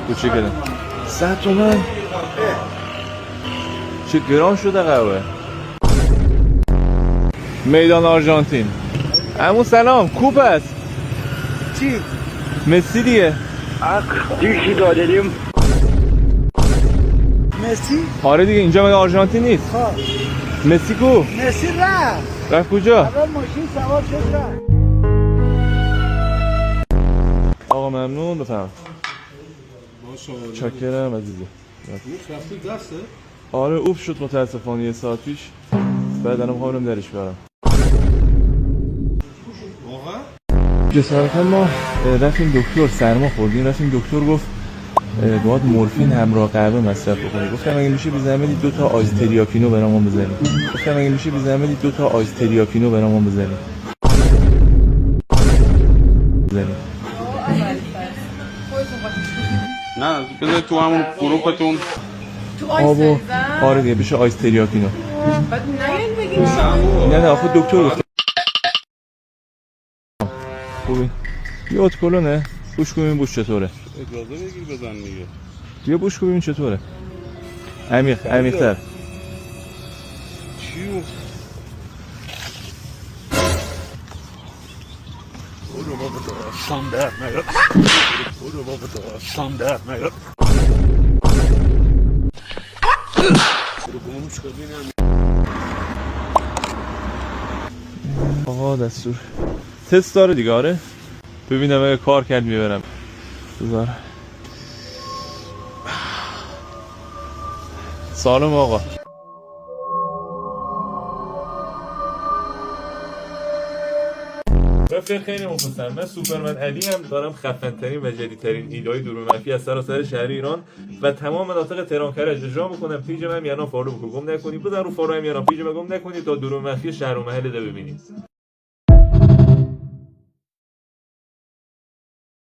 کوچیکه 100 تومن چه گران شده قهوه. میدان آرژانتین. عمو سلام، کوپ است چی؟ مسی دیگه. دیگه دادیم مسی؟ آره دیگه، اینجا مگه آرژانتین نیست؟ ها مسی کو؟ مسی رفت کجا؟ الان ماشین سوار شد رفت. آقا ممنون، بفهم. چاکرم عزیزی. رفتی دسته؟ آره اوف شد متاسفانه یه ساعت پیش. بعد الان می‌خوام درش برم. واقعا؟ جسارتا ما رفتیم دکتر، سرما خوردیم، رفتیم دکتر گفت باید مورفین همراه قهوه مصرف بکنی. گفتم اگه میشه بی زحمتی 2 تا آیس تریاکینو برامون بزنید. گفتم اگه میشه بی زحمتی 2 تا آیس تریاکینو برامون بزنید. نه بذار تو همون گروهتون تو آیس آبو بریزم؟ آره دیگه بشه آیس تریاکینو. بعد نیاین بگین شما. نه آخه دکتر گفت. خوبی؟ یه اتکلونه بوش کن ببین بوش چطوره. اجازه بگیر بزن دیگه. بیا بوش کن ببین چطوره. عمیق‌تر. چیو؟ برو بابا داستان در نیاد. برو بابا داستان در نیاد. برو گمش کنیم. آقا دستور تست داره دیگه. آره ببینم اگه کار کرد میبرم. بذار سالم آقا. رفیق خیلی مخلصم. من سوپرمن علی هم دارم خفن‌ترین و جدیدترین ایده‌های درون منفی از سراسر شهر ایران و تمام مناطق تهران کرج اجرا میکنم. پیج من میانا فالو بکن، گم نکنید. بزن رو فالو میانا پیج من گم نکنید تا درون منفی شهر و محل ده ببینید.